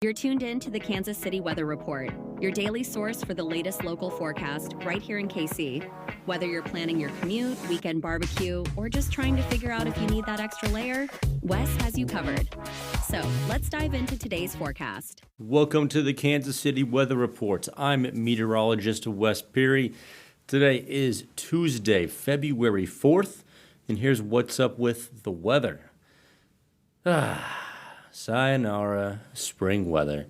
You're tuned in to the Kansas City Weather Report, your daily source for the latest local forecast right here in KC. Whether you're planning your commute, weekend barbecue, or just trying to figure out if you need that extra layer, Wes has you covered. So let's dive into today's forecast. Welcome to the Kansas City Weather Report. I'm meteorologist Wes Peary. Today is Tuesday, February 4th, and here's what's up with the weather. Sayonara, spring weather.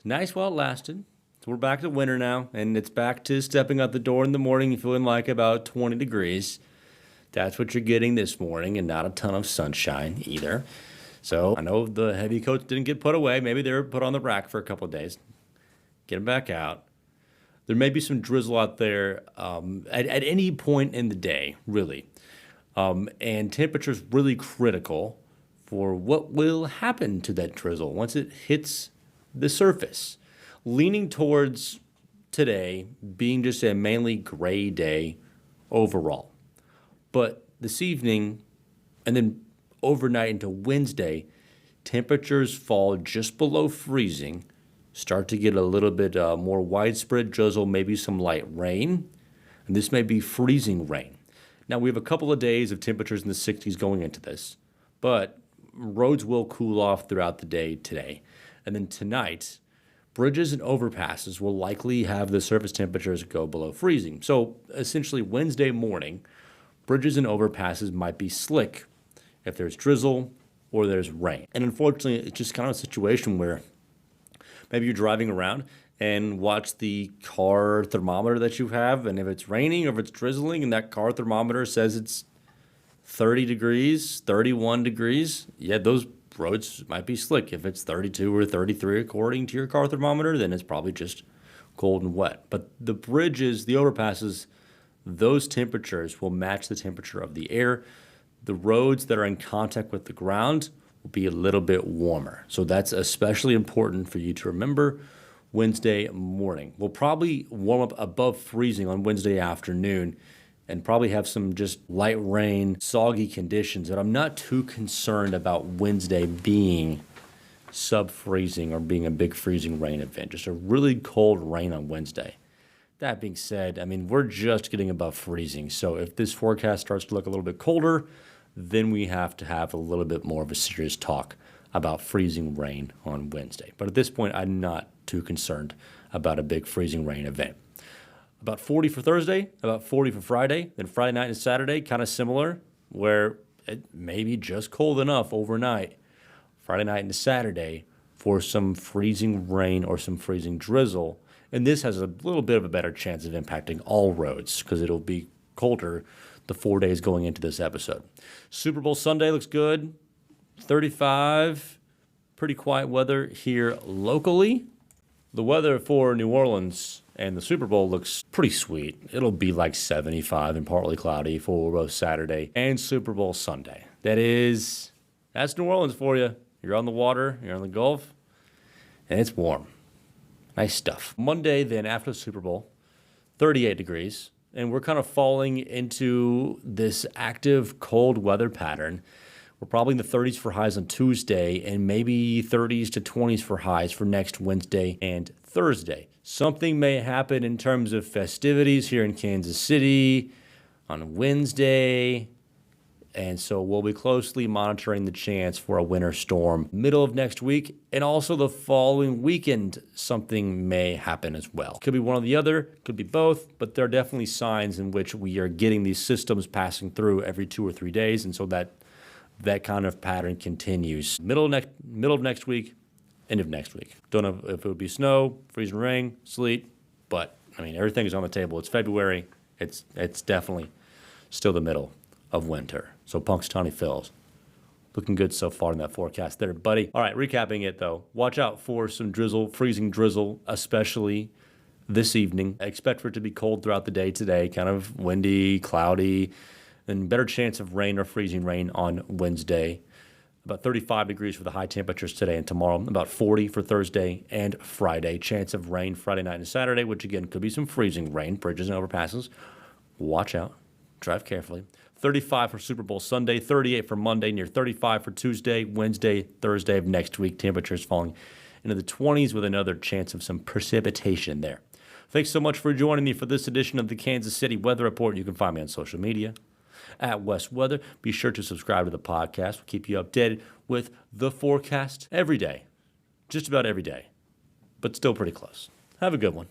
Nice while it lasted. So we're back to winter now, and it's back to stepping out the door in the morning and feeling like about 20 degrees. That's what you're getting this morning, and not a ton of sunshine either. So I know the heavy coats didn't get put away. Maybe they were put on the rack for a couple of days. Get them back out. There may be some drizzle out there at any point in the day, really. And temperature's really critical for what will happen to that drizzle once it hits the surface. Leaning towards today being just a mainly gray day overall. But this evening and then overnight into Wednesday, temperatures fall just below freezing, start to get a little bit more widespread drizzle, maybe some light rain, and this may be freezing rain. Now, we have a couple of days of temperatures in the 60s going into this, but roads will cool off throughout the day today. And then tonight, bridges and overpasses will likely have the surface temperatures go below freezing. So essentially Wednesday morning, bridges and overpasses might be slick if there's drizzle or there's rain. And unfortunately, it's just kind of a situation where maybe you're driving around and watch the car thermometer that you have, and if it's raining or if it's drizzling and that car thermometer says it's 30 degrees, 31 degrees, yeah, those roads might be slick. If it's 32 or 33 according to your car thermometer, then it's probably just cold and wet. But the bridges, the overpasses, those temperatures will match the temperature of the air. The roads that are in contact with the ground will be a little bit warmer. So that's especially important for you to remember Wednesday morning. We'll probably warm up above freezing on Wednesday afternoon and probably have some just light rain, soggy conditions, but I'm not too concerned about Wednesday being sub-freezing or being a big freezing rain event. Just a really cold rain on Wednesday. That being said, I mean, we're just getting above freezing, so if this forecast starts to look a little bit colder, then we have to have a little bit more of a serious talk about freezing rain on Wednesday. But at this point, I'm not too concerned about a big freezing rain event. About 40 for Thursday, about 40 for Friday, then Friday night and Saturday, kind of similar, where it may be just cold enough overnight, Friday night into Saturday, for some freezing rain or some freezing drizzle. And this has a little bit of a better chance of impacting all roads because it'll be colder the 4 days going into this episode. Super Bowl Sunday looks good, 35, pretty quiet weather here locally. The weather for New Orleans and the Super Bowl looks pretty sweet. It'll be like 75 and partly cloudy for both Saturday and Super Bowl Sunday. That's New Orleans for you. You're on the water, you're on the Gulf, and it's warm. Nice stuff. Monday, then, after the Super Bowl, 38 degrees, and we're kind of falling into this active cold weather pattern. We're probably in the 30s for highs on Tuesday and maybe 30s to 20s for highs for next Wednesday and Thursday. Something may happen in terms of festivities here in Kansas City on Wednesday, and so we'll be closely monitoring the chance for a winter storm middle of next week, and also the following weekend something may happen as well. Could be one or the other, could be both, but there are definitely signs in which we are getting these systems passing through every 2 or 3 days, and so that kind of pattern continues. Middle of next week, end of next week. Don't know if it would be snow, freezing rain, sleet, but I mean, everything is on the table. It's February. It's definitely still the middle of winter. So Punxsutawney Phil's looking good so far in that forecast there, buddy. All right, recapping it though. Watch out for some drizzle, freezing drizzle, especially this evening. Expect for it to be cold throughout the day today, kind of windy, cloudy, and better chance of rain or freezing rain on Wednesday. About 35 degrees for the high temperatures today and tomorrow. About 40 for Thursday and Friday. Chance of rain Friday night and Saturday, which again could be some freezing rain, bridges and overpasses. Watch out. Drive carefully. 35 for Super Bowl Sunday, 38 for Monday, near 35 for Tuesday, Wednesday, Thursday of next week. Temperatures falling into the 20s with another chance of some precipitation there. Thanks so much for joining me for this edition of the Kansas City Weather Report. You can find me on social media at West Weather. Be sure to subscribe to the podcast. We'll keep you updated with the forecast every day, just about every day, but still pretty close. Have a good one.